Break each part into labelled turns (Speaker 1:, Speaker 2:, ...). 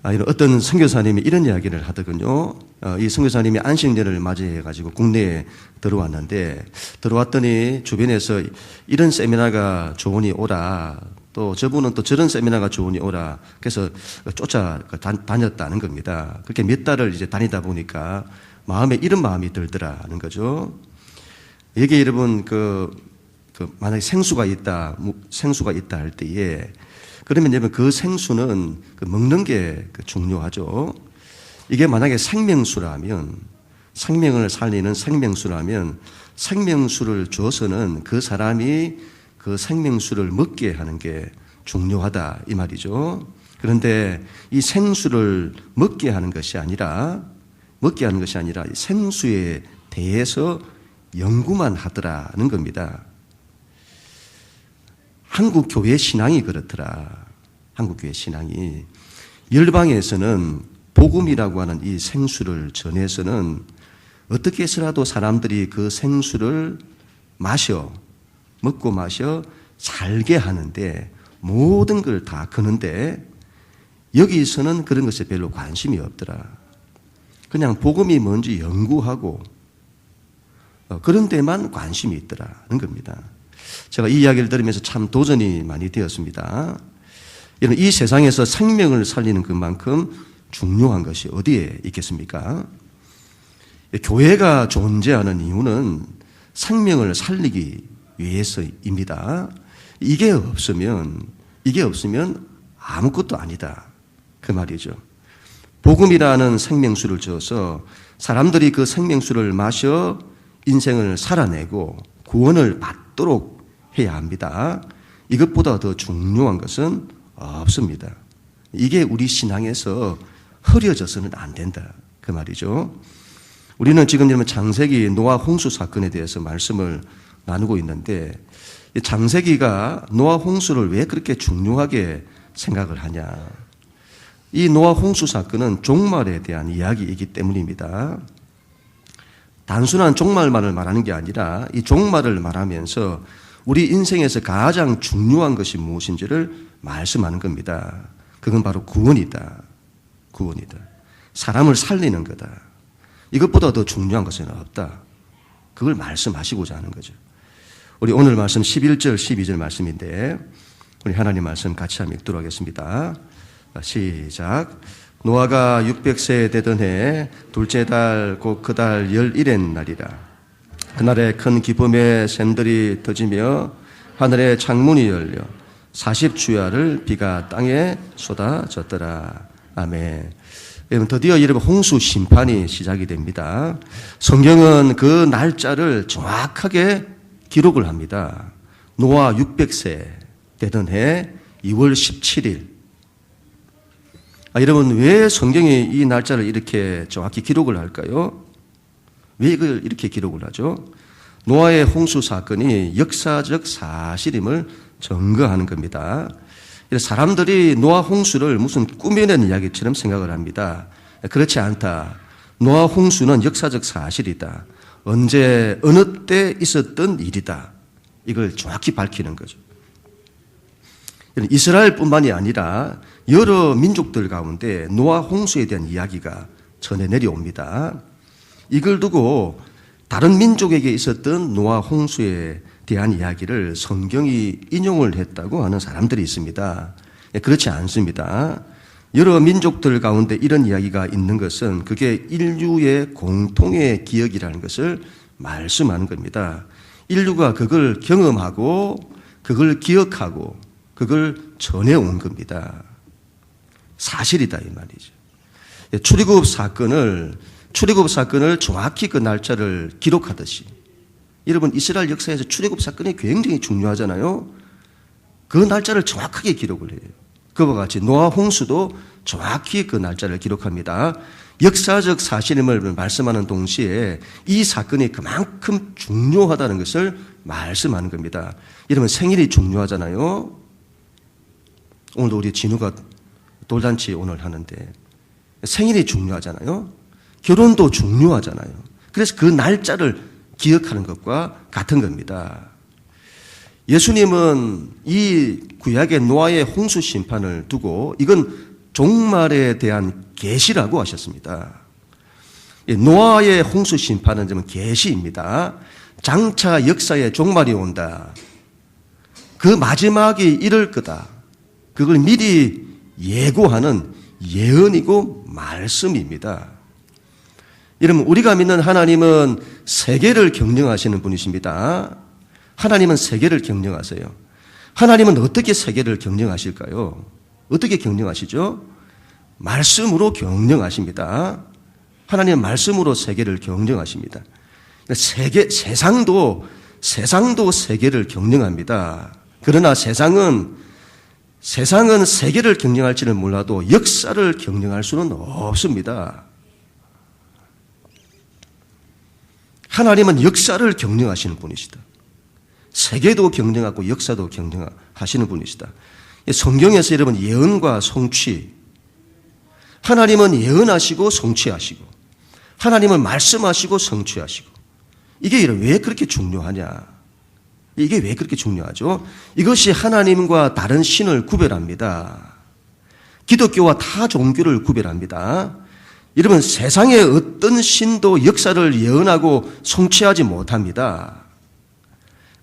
Speaker 1: 어떤 선교사님이 이런 이야기를 하더군요. 이 선교사님이 안식년을 맞이해가지고 국내에 들어왔는데, 들어왔더니 주변에서 이런 세미나가 좋으니 오라, 또 저분은 또 저런 세미나가 좋으니 오라, 그래서 쫓아 다녔다는 겁니다. 그렇게 몇 달을 이제 다니다 보니까 마음에 이런 마음이 들더라는 거죠. 여기 여러분 만약에 생수가 있다 할 때에, 그러면 여러분 그 생수는 먹는 게 중요하죠. 이게 만약에 생명수라면, 생명을 살리는 생명수라면 생명수를 줘서는 그 사람이 그 생명수를 먹게 하는 게 중요하다 이 말이죠. 그런데 이 생수를 먹게 하는 것이 아니라 이 생수에 대해서 연구만 하더라는 겁니다. 한국 교회 신앙이 그렇더라. 한국 교회 신앙이 열방에서는 복음이라고 하는 이 생수를 전해서는 어떻게 해서라도 사람들이 그 생수를 먹고 마셔 살게 하는데 모든 걸 다 거는데, 여기서는 그런 것에 별로 관심이 없더라. 그냥 복음이 뭔지 연구하고 그런 데만 관심이 있더라는 겁니다. 제가 이 이야기를 들으면서 참 도전이 많이 되었습니다. 이 세상에서 생명을 살리는 그만큼 중요한 것이 어디에 있겠습니까? 교회가 존재하는 이유는 생명을 살리기 위해서입니다. 이게 없으면 아무것도 아니다 그 말이죠. 복음이라는 생명수를 줘서 사람들이 그 생명수를 마셔 인생을 살아내고 구원을 받도록 해야 합니다. 이것보다 더 중요한 것은 없습니다. 이게 우리 신앙에서 흐려져서는 안 된다 그 말이죠. 우리는 지금 창세기 노아 홍수 사건에 대해서 말씀을 나누고 있는데, 창세기가 노아 홍수를 왜 그렇게 중요하게 생각을 하냐. 이 노아 홍수 사건은 종말에 대한 이야기이기 때문입니다. 단순한 종말만을 말하는 게 아니라 이 종말을 말하면서 우리 인생에서 가장 중요한 것이 무엇인지를 말씀하는 겁니다. 그건 바로 구원이다. 사람을 살리는 거다. 이것보다 더 중요한 것은 없다. 그걸 말씀하시고자 하는 거죠. 우리 오늘 말씀 11절 12절 말씀인데, 우리 하나님 말씀 같이 한번 읽도록 하겠습니다. 시작. 노아가 600세 되던 해 둘째 달 곧 그 달 11엔 날이라. 그날에 큰 기쁨의 샘들이 터지며 하늘의 창문이 열려 40주야를 비가 땅에 쏟아졌더라. 아멘. 여러분, 드디어 여러분 홍수 심판이 시작이 됩니다. 성경은 그 날짜를 정확하게 기록을 합니다. 노아 600세 되던 해 2월 17일. 여러분, 왜 성경이 이 날짜를 이렇게 정확히 기록을 할까요? 왜 이걸 이렇게 기록을 하죠? 노아의 홍수 사건이 역사적 사실임을 증거하는 겁니다. 사람들이 노아 홍수를 무슨 꾸며낸 이야기처럼 생각을 합니다. 그렇지 않다. 노아 홍수는 역사적 사실이다. 언제 어느 때 있었던 일이다. 이걸 정확히 밝히는 거죠. 이스라엘뿐만이 아니라 여러 민족들 가운데 노아 홍수에 대한 이야기가 전해 내려옵니다. 이걸 두고 다른 민족에게 있었던 노아 홍수에 대한 이야기를 성경이 인용을 했다고 하는 사람들이 있습니다. 그렇지 않습니다. 여러 민족들 가운데 이런 이야기가 있는 것은 그게 인류의 공통의 기억이라는 것을 말씀하는 겁니다. 인류가 그걸 경험하고 그걸 기억하고 그걸 전해온 겁니다. 사실이다 이 말이죠. 출애굽 사건을 정확히 그 날짜를 기록하듯이, 여러분 이스라엘 역사에서 출애굽 사건이 굉장히 중요하잖아요. 그 날짜를 정확하게 기록을 해요. 그와 같이 노아 홍수도 정확히 그 날짜를 기록합니다. 역사적 사실임을 말씀하는 동시에 이 사건이 그만큼 중요하다는 것을 말씀하는 겁니다. 여러분 생일이 중요하잖아요. 오늘도 우리 진우가 돌잔치 오늘 하는데 생일이 중요하잖아요. 결혼도 중요하잖아요. 그래서 그 날짜를 기억하는 것과 같은 겁니다. 예수님은 이 구약의 노아의 홍수 심판을 두고 이건 종말에 대한 계시라고 하셨습니다. 노아의 홍수 심판은 좀 계시입니다. 장차 역사의 종말이 온다. 그 마지막이 이럴 거다. 그걸 미리 예고하는 예언이고 말씀입니다. 여러분, 우리가 믿는 하나님은 세계를 경영하시는 분이십니다. 하나님은 세계를 경영하세요. 하나님은 어떻게 세계를 경영하실까요? 어떻게 경영하시죠? 말씀으로 경영하십니다. 하나님은 말씀으로 세계를 경영하십니다. 세상도 세계를 경영합니다. 그러나 세상은 세계를 경영할지는 몰라도 역사를 경영할 수는 없습니다. 하나님은 역사를 경영하시는 분이시다. 세계도 경영하고 역사도 경영하시는 분이시다. 성경에서 여러분 예언과 성취, 하나님은 예언하시고 성취하시고 하나님은 말씀하시고 성취하시고, 이게 왜 그렇게 중요하냐? 이게 왜 그렇게 중요하죠? 이것이 하나님과 다른 신을 구별합니다. 기독교와 타 종교를 구별합니다. 여러분, 세상의 어떤 신도 역사를 예언하고 성취하지 못합니다.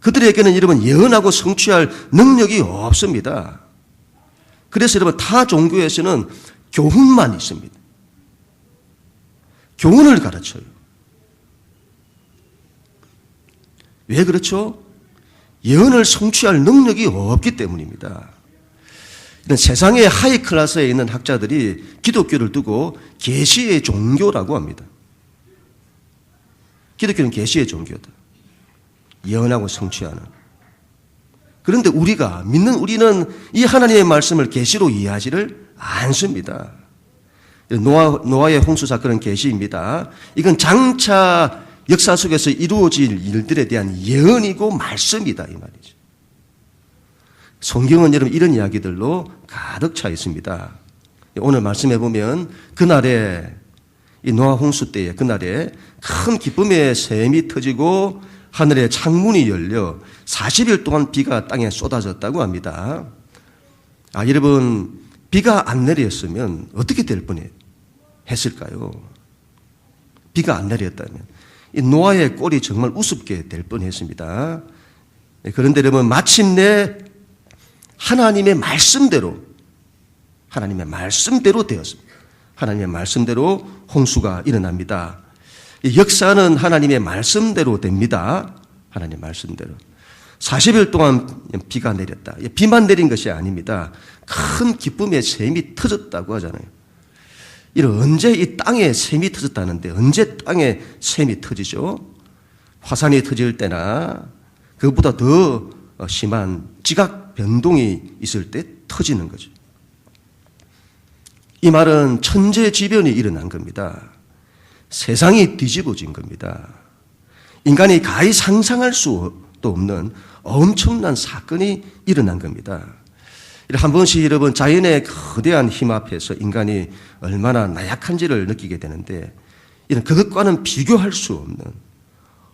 Speaker 1: 그들에게는 여러분 예언하고 성취할 능력이 없습니다. 그래서 여러분 타 종교에서는 교훈만 있습니다. 교훈을 가르쳐요. 왜 그렇죠? 예언을 성취할 능력이 없기 때문입니다. 세상의 하이 클래스에 있는 학자들이 기독교를 두고 계시의 종교라고 합니다. 기독교는 계시의 종교다. 예언하고 성취하는. 그런데 우리는 이 하나님의 말씀을 계시로 이해하지를 않습니다. 노아의 홍수 사건은 계시입니다. 이건 장차 역사 속에서 이루어질 일들에 대한 예언이고 말씀이다, 이 말이죠. 성경은 여러분 이런 이야기들로 가득 차 있습니다. 오늘 말씀해 보면 그날에, 이 노아 홍수 때에 그날에 큰 기쁨의 샘이 터지고 하늘의 창문이 열려 40일 동안 비가 땅에 쏟아졌다고 합니다. 여러분, 비가 안 내렸으면 어떻게 될 뻔했을까요? 비가 안 내렸다면 이 노아의 꼴이 정말 우습게 될 뻔했습니다. 그런데 여러분, 마침내 하나님의 말씀대로 되었습니다. 하나님의 말씀대로 홍수가 일어납니다. 역사는 하나님의 말씀대로 됩니다. 하나님의 말씀대로. 40일 동안 비가 내렸다. 비만 내린 것이 아닙니다. 큰 기쁨의 샘이 터졌다고 하잖아요. 언제 이 땅에 샘이 터졌다는데, 언제 땅에 샘이 터지죠? 화산이 터질 때나 그것보다 더 심한 지각 변동이 있을 때 터지는 거죠. 이 말은 천재지변이 일어난 겁니다. 세상이 뒤집어진 겁니다. 인간이 가히 상상할 수도 없는 엄청난 사건이 일어난 겁니다. 한 번씩 여러분 자연의 거대한 힘 앞에서 인간이 얼마나 나약한지를 느끼게 되는데, 이런 그것과는 비교할 수 없는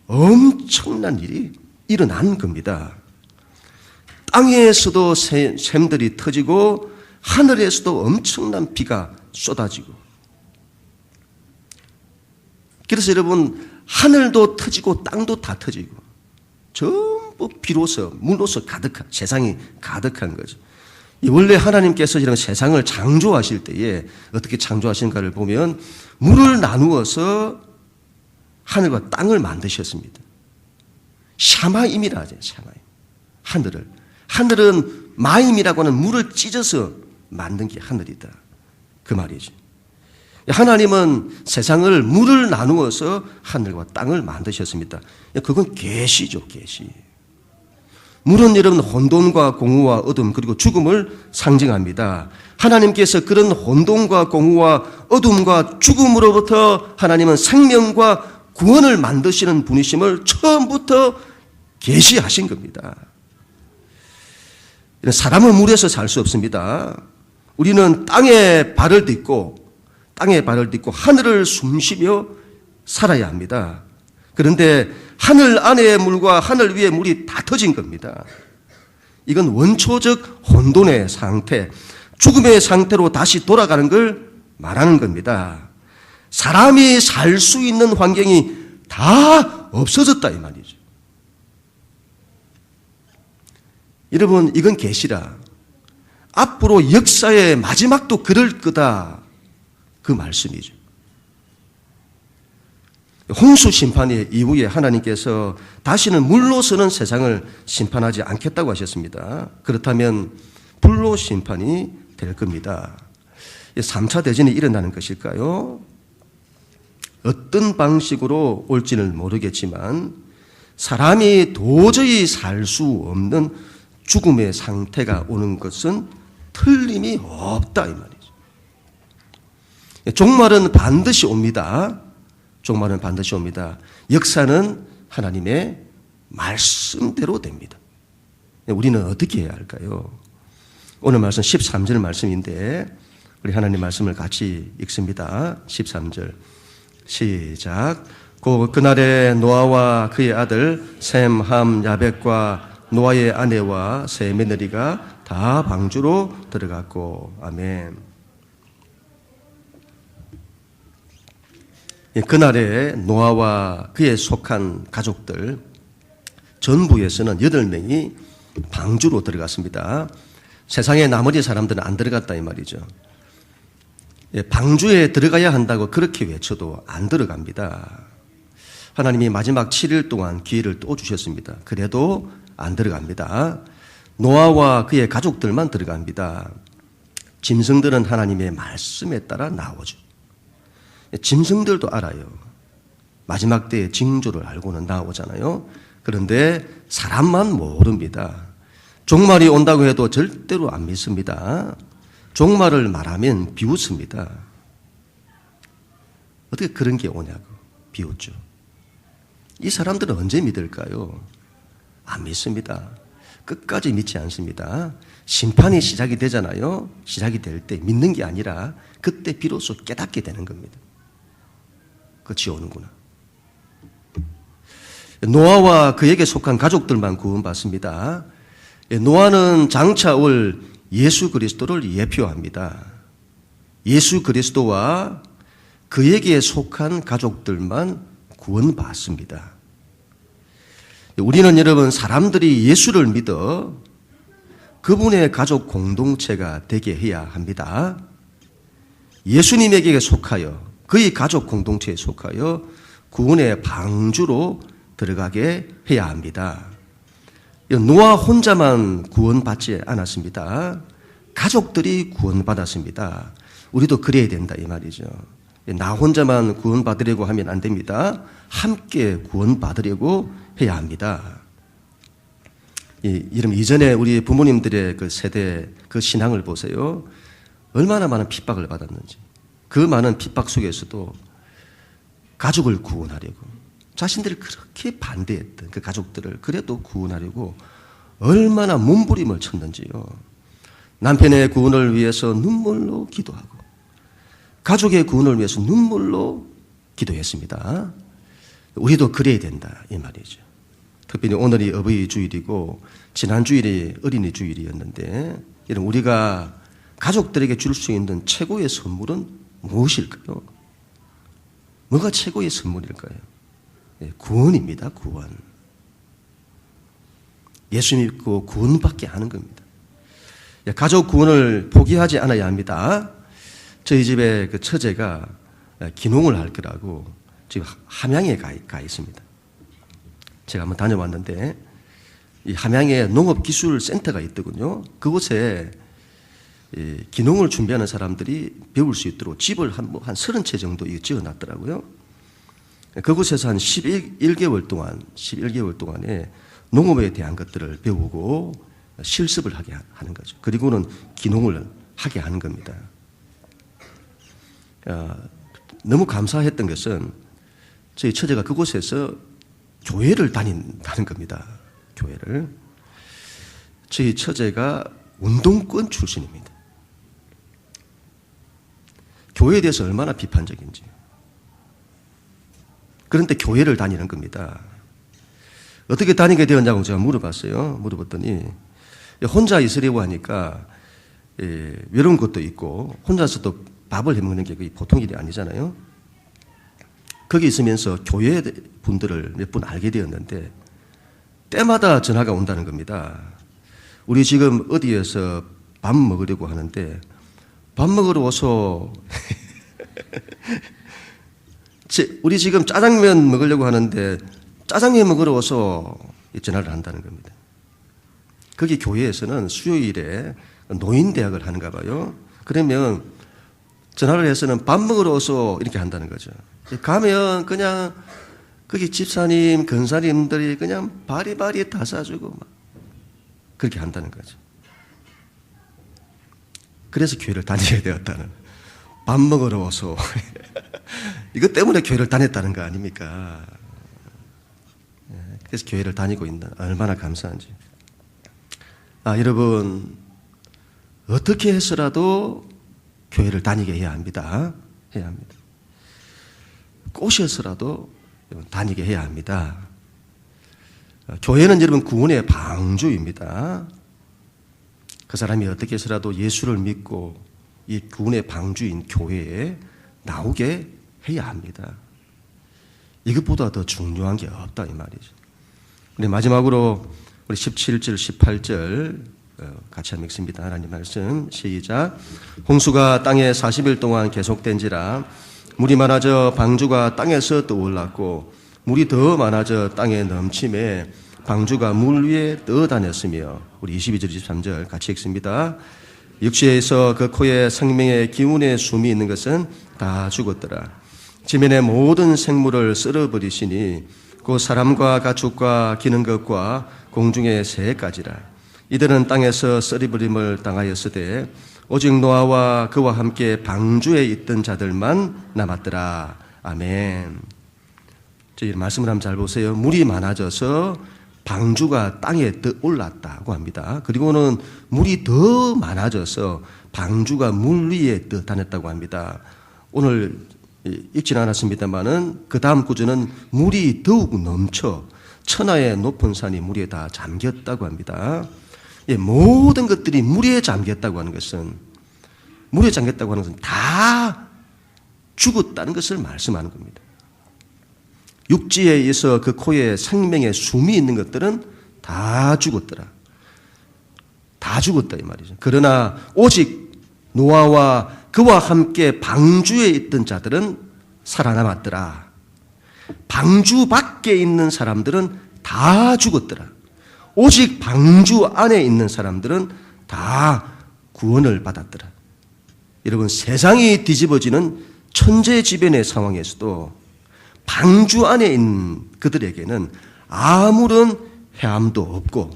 Speaker 1: 엄청난 일이 일어난 겁니다. 땅에서도 샘들이 터지고 하늘에서도 엄청난 비가 쏟아지고, 그래서 여러분 하늘도 터지고 땅도 다 터지고 전부 비로서 물로서 가득한 세상이 가득한 거죠. 원래 하나님께서 이런 세상을 창조하실 때에 어떻게 창조하신가를 보면 물을 나누어서 하늘과 땅을 만드셨습니다. 샤마임이라 하죠. 샤마임. 하늘은 마임이라고 하는 물을 찢어서 만든 게 하늘이다. 그 말이죠. 하나님은 세상을 물을 나누어서 하늘과 땅을 만드셨습니다. 그건 계시죠, 계시. 물은 여러분 혼돈과 공허와 어둠 그리고 죽음을 상징합니다. 하나님께서 그런 혼돈과 공허와 어둠과 죽음으로부터 하나님은 생명과 구원을 만드시는 분이심을 처음부터 계시하신 겁니다. 사람은 물에서 살 수 없습니다. 우리는 땅에 발을 딛고 하늘을 숨쉬며 살아야 합니다. 그런데 하늘 안의 물과 하늘 위의 물이 다 터진 겁니다. 이건 원초적 혼돈의 상태, 죽음의 상태로 다시 돌아가는 걸 말하는 겁니다. 사람이 살 수 있는 환경이 다 없어졌다 이 말이죠. 여러분, 이건 계시라. 앞으로 역사의 마지막도 그럴 거다. 그 말씀이죠. 홍수 심판 이후에 하나님께서 다시는 물로서는 세상을 심판하지 않겠다고 하셨습니다. 그렇다면 불로 심판이 될 겁니다. 3차 대전이 일어나는 것일까요? 어떤 방식으로 올지는 모르겠지만 사람이 도저히 살 수 없는 죽음의 상태가 오는 것은 틀림이 없다 이 말이죠. 종말은 반드시 옵니다. 종말은 반드시 옵니다. 역사는 하나님의 말씀대로 됩니다. 우리는 어떻게 해야 할까요? 오늘 말씀 13절 말씀인데 우리 하나님 말씀을 같이 읽습니다. 13절 시작. 그날에 노아와 그의 아들 셈, 함, 야벳과 노아의 아내와 세 며느리가 다 방주로 들어갔고. 아멘. 그날에 노아와 그에 속한 가족들 전부에서는 8명이 방주로 들어갔습니다. 세상에 나머지 사람들은 안 들어갔다 이 말이죠. 방주에 들어가야 한다고 그렇게 외쳐도 안 들어갑니다. 하나님이 마지막 7일 동안 기회를 또 주셨습니다. 그래도 안 들어갑니다. 노아와 그의 가족들만 들어갑니다. 짐승들은 하나님의 말씀에 따라 나오죠. 짐승들도 알아요. 마지막 때의 징조를 알고는 나오잖아요. 그런데 사람만 모릅니다. 종말이 온다고 해도 절대로 안 믿습니다. 종말을 말하면 비웃습니다. 어떻게 그런 게 오냐고 비웃죠. 이 사람들은 언제 믿을까요? 안 믿습니다. 끝까지 믿지 않습니다. 심판이 시작이 되잖아요. 시작이 될 때 믿는 게 아니라 그때 비로소 깨닫게 되는 겁니다. 끝이 오는구나. 노아와 그에게 속한 가족들만 구원받습니다. 노아는 장차 올 예수 그리스도를 예표합니다. 예수 그리스도와 그에게 속한 가족들만 구원받습니다. 우리는 여러분 사람들이 예수를 믿어 그분의 가족 공동체가 되게 해야 합니다. 예수님에게 속하여 그의 가족 공동체에 속하여 구원의 방주로 들어가게 해야 합니다. 노아 혼자만 구원받지 않았습니다. 가족들이 구원받았습니다. 우리도 그래야 된다 이 말이죠. 나 혼자만 구원받으려고 하면 안 됩니다. 함께 구원받으려고 해야 합니다. 여러분 이전에 우리 부모님들의 그 세대 그 신앙을 보세요. 얼마나 많은 핍박을 받았는지. 그 많은 핍박 속에서도 가족을 구원하려고 자신들이 그렇게 반대했던 그 가족들을 그래도 구원하려고 얼마나 몸부림을 쳤는지요. 남편의 구원을 위해서 눈물로 기도하고 가족의 구원을 위해서 눈물로 기도했습니다. 우리도 그래야 된다 이 말이죠. 특별히 오늘이 어버이 주일이고 지난 주일이 어린이 주일이었는데 이런 우리가 가족들에게 줄 수 있는 최고의 선물은 무엇일까요? 뭐가 최고의 선물일까요? 구원입니다. 구원. 예수 믿고 구원받게 하는 겁니다. 가족 구원을 포기하지 않아야 합니다. 저희 집에 그 처제가 기농을 할 거라고 지금 함양에 가 있습니다. 제가 한번 다녀왔는데 이 함양에 농업기술센터가 있더군요. 그곳에 기농을 준비하는 사람들이 배울 수 있도록 집을 한 30채 정도 지어놨더라고요. 그곳에서 한 11개월 동안에 농업에 대한 것들을 배우고 실습을 하게 하는 거죠. 그리고는 기농을 하게 하는 겁니다. 너무 감사했던 것은 저희 처제가 그곳에서 교회를 다닌다는 겁니다. 교회를. 저희 처제가 운동권 출신입니다. 교회에 대해서 얼마나 비판적인지. 그런데 교회를 다니는 겁니다. 어떻게 다니게 되었냐고 제가 물어봤어요. 물어봤더니 혼자 있으려고 하니까 외로운 것도 있고 혼자서도 밥을 해먹는 게 거의 보통 일이 아니잖아요. 거기 있으면서 교회 분들을 몇 분 알게 되었는데 때마다 전화가 온다는 겁니다. 우리 지금 어디에서 밥 먹으려고 하는데 밥 먹으러 와서 우리 지금 짜장면 먹으려고 하는데 짜장면 먹으러 와서 전화를 한다는 겁니다. 거기 교회에서는 수요일에 노인대학을 하는가 봐요. 그러면 전화를 해서는 밥 먹으러 와서 이렇게 한다는 거죠. 가면 그냥 거기 집사님, 권사님들이 그냥 바리바리 다 사주고 막 그렇게 한다는 거죠. 그래서 교회를 다니게 되었다는. 밥 먹으러 와서 이것 때문에 교회를 다녔다는 거 아닙니까? 그래서 교회를 다니고 있는 얼마나 감사한지. 여러분 어떻게 해서라도 교회를 다니게 해야 합니다. 해야 합니다. 꼬셔서라도 다니게 해야 합니다. 교회는 여러분 구원의 방주입니다. 그 사람이 어떻게 해서라도 예수를 믿고 이 구원의 방주인 교회에 나오게 해야 합니다. 이것보다 더 중요한 게 없다 이 말이죠. 우리 마지막으로 우리 17절, 18절 같이 한번 읽습니다. 하나님 말씀 시작. 홍수가 땅에 40일 동안 계속된지라 물이 많아져 방주가 땅에서 떠올랐고 물이 더 많아져 땅에 넘침에 방주가 물 위에 떠다녔으며 우리 22절, 23절 같이 읽습니다. 육지에서 그 코에 생명의 기운의 숨이 있는 것은 다 죽었더라. 지면의 모든 생물을 쓸어버리시니 그 사람과 가축과 기는 것과 공중의 새까지라. 이들은 땅에서 썰어버림을 당하였으되 오직 노아와 그와 함께 방주에 있던 자들만 남았더라. 아멘. 이 말씀을 한번 잘 보세요. 물이 많아져서 방주가 땅에 더 올랐다고 합니다. 그리고는 물이 더 많아져서 방주가 물 위에 더 다녔다고 합니다. 오늘 읽지는 않았습니다만은 그 다음 구절은 물이 더욱 넘쳐 천하의 높은 산이 물에 다 잠겼다고 합니다. 모든 것들이 물에 잠겼다고 하는 것은 다 죽었다는 것을 말씀하는 겁니다. 육지에 의해서 그 코에 생명의 숨이 있는 것들은 다 죽었더라. 다 죽었다 이 말이죠. 그러나 오직 노아와 그와 함께 방주에 있던 자들은 살아남았더라. 방주 밖에 있는 사람들은 다 죽었더라. 오직 방주 안에 있는 사람들은 다 구원을 받았더라. 여러분 세상이 뒤집어지는 천재지변의 상황에서도 방주 안에 있는 그들에게는 아무런 해함도 없고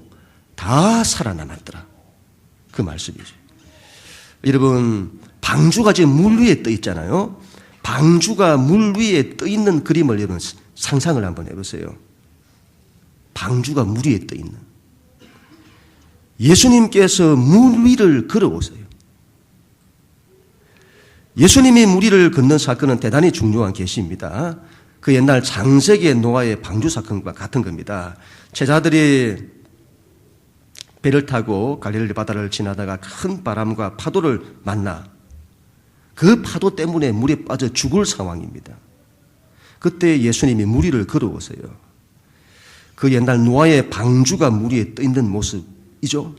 Speaker 1: 다 살아남았더라. 그 말씀이죠. 여러분 방주가 지금 물 위에 떠 있잖아요. 방주가 물 위에 떠 있는 그림을 여러분 상상을 한번 해보세요. 방주가 물 위에 떠 있는. 예수님께서 물 위를 걸어오세요. 예수님이 물 위를 걷는 사건은 대단히 중요한 계시입니다. 그 옛날 창세기의 노아의 방주 사건과 같은 겁니다. 제자들이 배를 타고 갈릴리 바다를 지나다가 큰 바람과 파도를 만나 그 파도 때문에 물에 빠져 죽을 상황입니다. 그때 예수님이 물 위를 걸어오세요. 그 옛날 노아의 방주가 물 위에 떠 있는 모습이죠.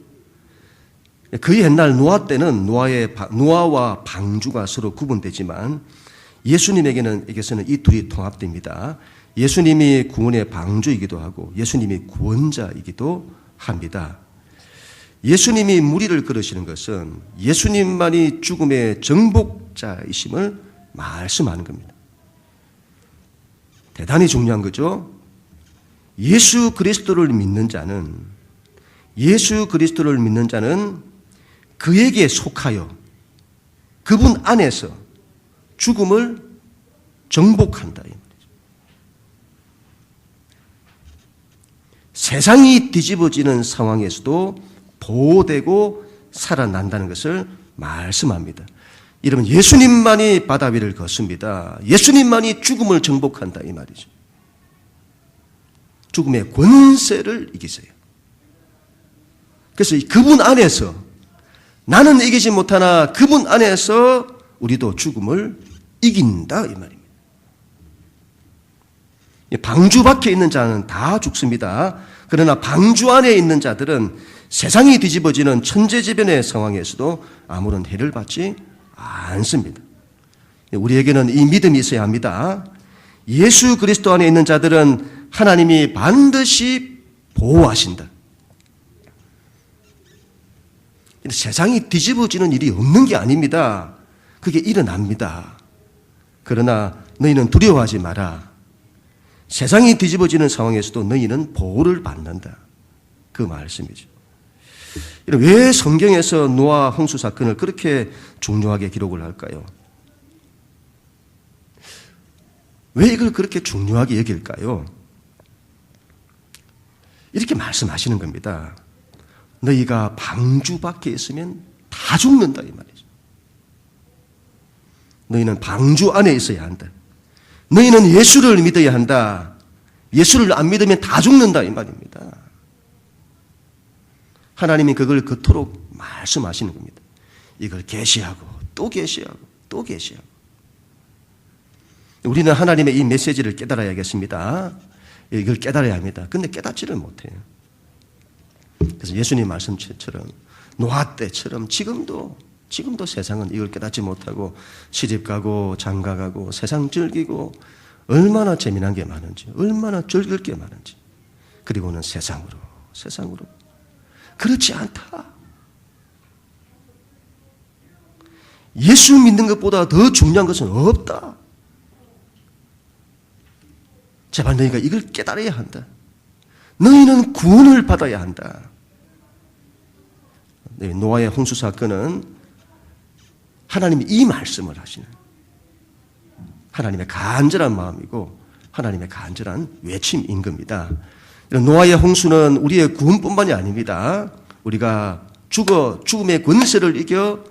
Speaker 1: 그 옛날 노아 때는 노아와 방주가 서로 구분되지만 예수님에게서는 이 둘이 통합됩니다. 예수님이 구원의 방주이기도 하고 예수님이 구원자이기도 합니다. 예수님이 물 위를 걸으시는 것은 예수님만이 죽음의 정복자이심을 말씀하는 겁니다. 대단히 중요한 거죠. 예수 그리스도를 믿는 자는 그에게 속하여 그분 안에서 죽음을 정복한다. 세상이 뒤집어지는 상황에서도 보호되고 살아난다는 것을 말씀합니다. 여러분 예수님만이 바다 위를 걷습니다. 예수님만이 죽음을 정복한다 이 말이죠. 죽음의 권세를 이기세요. 그래서 그분 안에서 나는 이기지 못하나 그분 안에서 우리도 죽음을 이긴다 이 말입니다. 방주 밖에 있는 자는 다 죽습니다. 그러나 방주 안에 있는 자들은 세상이 뒤집어지는 천재지변의 상황에서도 아무런 해를 받지 않습니다. 우리에게는 이 믿음이 있어야 합니다. 예수 그리스도 안에 있는 자들은 하나님이 반드시 보호하신다. 세상이 뒤집어지는 일이 없는 게 아닙니다. 그게 일어납니다. 그러나 너희는 두려워하지 마라. 세상이 뒤집어지는 상황에서도 너희는 보호를 받는다. 그 말씀이죠. 왜 성경에서 노아 홍수 사건을 그렇게 중요하게 기록을 할까요? 왜 이걸 그렇게 중요하게 여길까요? 이렇게 말씀하시는 겁니다. 너희가 방주 밖에 있으면 다 죽는다 이 말이죠. 너희는 방주 안에 있어야 한다. 너희는 예수를 믿어야 한다. 예수를 안 믿으면 다 죽는다 이 말입니다. 하나님이 그걸 그토록 말씀하시는 겁니다. 이걸 계시하고 또 계시하고 또 계시하고. 우리는 하나님의 이 메시지를 깨달아야겠습니다. 이걸 깨달아야 합니다. 근데 깨닫지를 못해요. 그래서 예수님 말씀처럼 노아 때처럼 지금도 세상은 이걸 깨닫지 못하고 시집가고 장가가고 세상 즐기고 얼마나 재미난 게 많은지 얼마나 즐길 게 많은지 그리고는 세상으로 그렇지 않다. 예수 믿는 것보다 더 중요한 것은 없다. 제발 너희가 이걸 깨달아야 한다. 너희는 구원을 받아야 한다. 노아의 홍수 사건은 하나님이 이 말씀을 하시는 하나님의 간절한 마음이고 하나님의 간절한 외침인 겁니다. 노아의 홍수는 우리의 구원뿐만이 아닙니다. 우리가 죽음의 권세를 이겨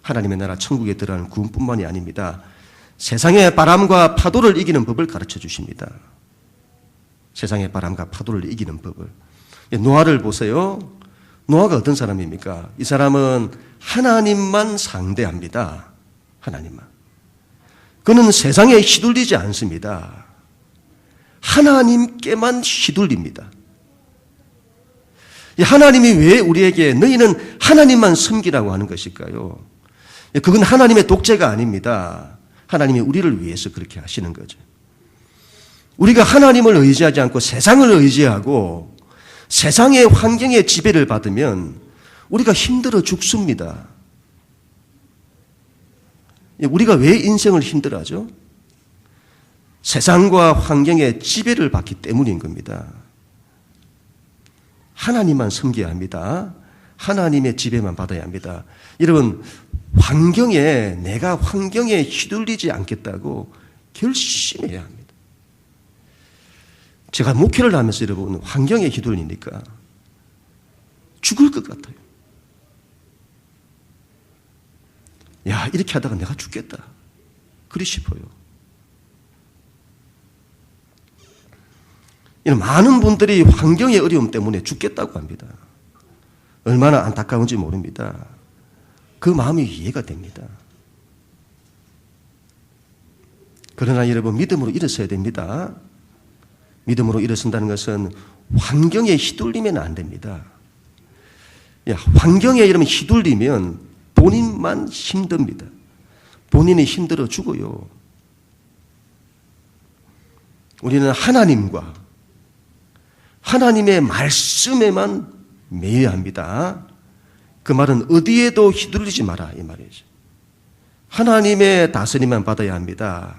Speaker 1: 하나님의 나라 천국에 들어가는 구원뿐만이 아닙니다. 세상의 바람과 파도를 이기는 법을 가르쳐 주십니다. 세상의 바람과 파도를 이기는 법을. 노아를 보세요. 노아가 어떤 사람입니까? 이 사람은 하나님만 상대합니다. 하나님만. 그는 세상에 휘둘리지 않습니다. 하나님께만 휘둘립니다. 하나님이 왜 우리에게 너희는 하나님만 섬기라고 하는 것일까요? 그건 하나님의 독재가 아닙니다. 하나님이 우리를 위해서 그렇게 하시는 거죠. 우리가 하나님을 의지하지 않고 세상을 의지하고 세상의 환경의 지배를 받으면 우리가 힘들어 죽습니다. 우리가 왜 인생을 힘들어하죠? 세상과 환경의 지배를 받기 때문인 겁니다. 하나님만 섬겨야 합니다. 하나님의 지배만 받아야 합니다. 여러분, 내가 환경에 휘둘리지 않겠다고 결심해야 합니다. 제가 목회를 하면서 여러분, 환경에 휘둘리니까 죽을 것 같아요. 야, 이렇게 하다가 내가 죽겠다. 그리 싶어요. 많은 분들이 환경의 어려움 때문에 죽겠다고 합니다. 얼마나 안타까운지 모릅니다. 그 마음이 이해가 됩니다. 그러나 여러분, 믿음으로 일어서야 됩니다. 믿음으로 일어선다는 것은 환경에 휘둘리면 안 됩니다. 환경에 여러분 휘둘리면 본인만 힘듭니다. 본인이 힘들어 죽어요. 우리는 하나님과 하나님의 말씀에만 매여야 합니다. 그 말은 어디에도 휘둘리지 마라 이 말이죠. 하나님의 다스림만 받아야 합니다.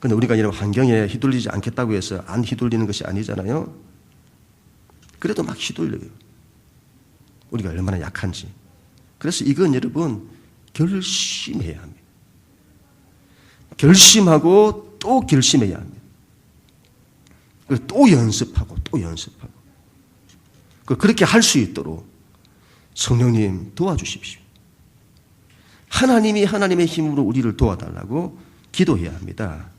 Speaker 1: 그런데 우리가 이런 환경에 휘둘리지 않겠다고 해서 안 휘둘리는 것이 아니잖아요. 그래도 막 휘둘려요. 우리가 얼마나 약한지. 그래서 이건 여러분 결심해야 합니다. 결심하고 또 결심해야 합니다. 그리고 또 연습하고 또 연습하고. 그렇게 할 수 있도록 성령님 도와주십시오. 하나님이 하나님의 힘으로 우리를 도와달라고 기도해야 합니다.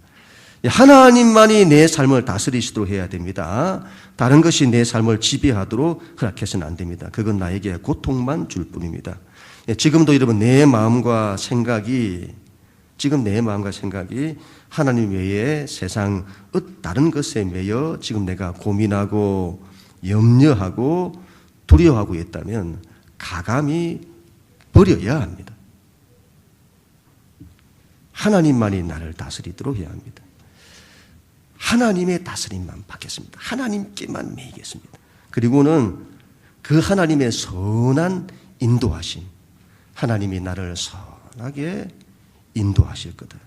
Speaker 1: 하나님만이 내 삶을 다스리시도록 해야 됩니다. 다른 것이 내 삶을 지배하도록 허락해서는 안 됩니다. 그건 나에게 고통만 줄 뿐입니다. 지금도 여러분 내 마음과 생각이 하나님 외에 세상 다른 것에 매여 지금 내가 고민하고 염려하고 두려워하고 있다면 가감히 버려야 합니다. 하나님만이 나를 다스리도록 해야 합니다. 하나님의 다스림만 받겠습니다. 하나님께만 매이겠습니다. 그리고는 그 하나님의 선한 인도하심, 하나님이 나를 선하게 인도하실 거다.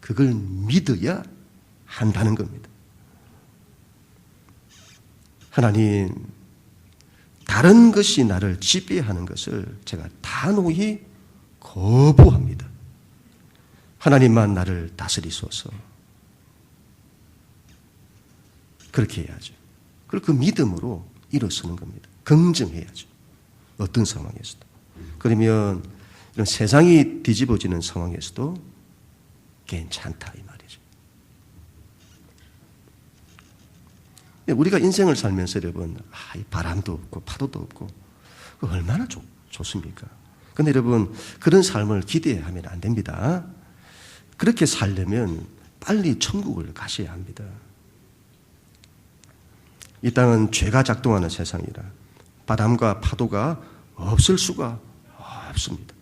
Speaker 1: 그걸 믿어야 한다는 겁니다. 하나님, 다른 것이 나를 지배하는 것을 제가 단호히 거부합니다. 하나님만 나를 다스리소서. 그렇게 해야죠. 그리고 그 믿음으로 일어서는 겁니다. 긍정해야죠. 어떤 상황에서도. 그러면 이런 세상이 뒤집어지는 상황에서도 괜찮다 이 말이죠. 우리가 인생을 살면서 여러분 바람도 없고 파도도 없고 얼마나 좋습니까? 그런데 여러분 그런 삶을 기대하면 안 됩니다. 그렇게 살려면 빨리 천국을 가셔야 합니다. 이 땅은 죄가 작동하는 세상이라 바람과 파도가 없을 수가 없습니다.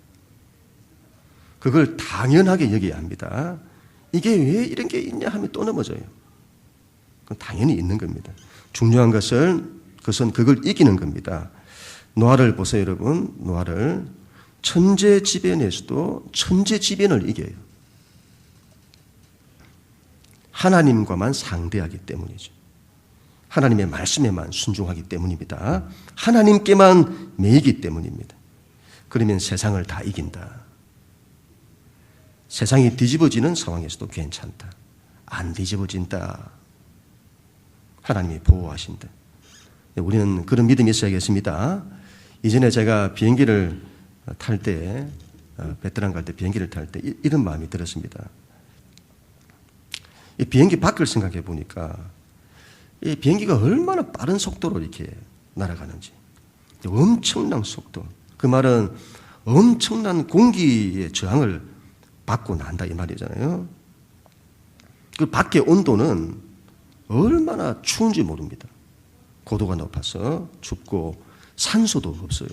Speaker 1: 그걸 당연하게 여겨야 합니다. 이게 왜 이런 게 있냐 하면 또 넘어져요. 그건 당연히 있는 겁니다. 중요한 것은 그걸 이기는 겁니다. 노아를 보세요, 여러분. 노아를 천재지변에서도 천재지변을 이겨요. 하나님과만 상대하기 때문이죠. 하나님의 말씀에만 순종하기 때문입니다. 하나님께만 매이기 때문입니다. 그러면 세상을 다 이긴다. 세상이 뒤집어지는 상황에서도 괜찮다. 안 뒤집어진다. 하나님이 보호하신다. 우리는 그런 믿음이 있어야겠습니다. 이전에 제가 비행기를 탈 때, 베트남 갈 때 비행기를 탈 때 이런 마음이 들었습니다. 이 비행기 밖을 생각해 보니까 이 비행기가 얼마나 빠른 속도로 이렇게 날아가는지. 엄청난 속도. 그 말은 엄청난 공기의 저항을 받고 난다 이 말이잖아요. 그 밖의 온도는 얼마나 추운지 모릅니다. 고도가 높아서 춥고 산소도 없어요.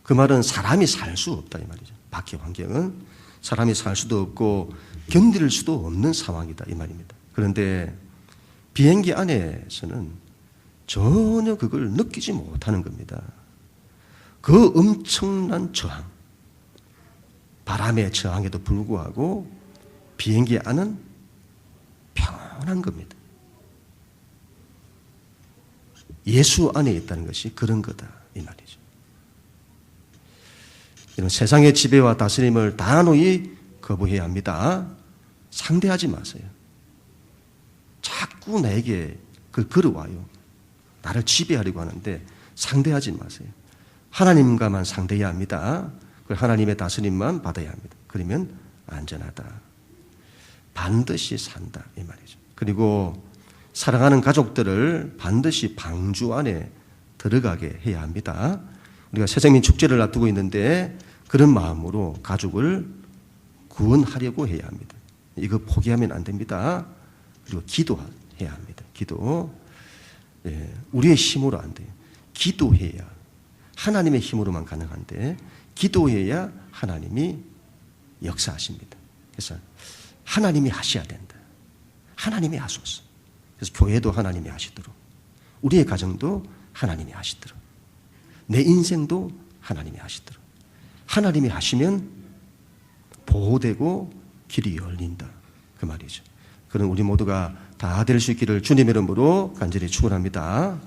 Speaker 1: 그 말은 사람이 살 수 없다 이 말이죠. 밖의 환경은 사람이 살 수도 없고 견딜 수도 없는 상황이다 이 말입니다. 그런데 비행기 안에서는 전혀 그걸 느끼지 못하는 겁니다. 그 엄청난 저항, 바람의 저항에도 불구하고 비행기 안은 평온한 겁니다. 예수 안에 있다는 것이 그런 거다 이 말이죠. 이런 세상의 지배와 다스림을 단호히 거부해야 합니다. 상대하지 마세요. 자꾸 나에게 그걸 걸어와요. 나를 지배하려고 하는데 상대하지 마세요. 하나님과만 상대해야 합니다. 하나님의 다스림만 받아야 합니다. 그러면 안전하다. 반드시 산다 이 말이죠. 그리고 사랑하는 가족들을 반드시 방주 안에 들어가게 해야 합니다. 우리가 새생민 축제를 앞두고 있는데 그런 마음으로 가족을 구원하려고 해야 합니다. 이거 포기하면 안 됩니다. 그리고 기도해야 합니다. 기도. 우리의 힘으로 안 돼요. 기도해야 하나님의 힘으로만 가능한데 기도해야 하나님이 역사하십니다. 그래서 하나님이 하셔야 된다. 하나님이 하소서. 그래서 교회도 하나님이 하시도록, 우리의 가정도 하나님이 하시도록, 내 인생도 하나님이 하시도록. 하나님이 하시면 보호되고 길이 열린다. 그 말이죠. 그런 우리 모두가 다 될 수 있기를 주님의 이름으로 간절히 축원합니다.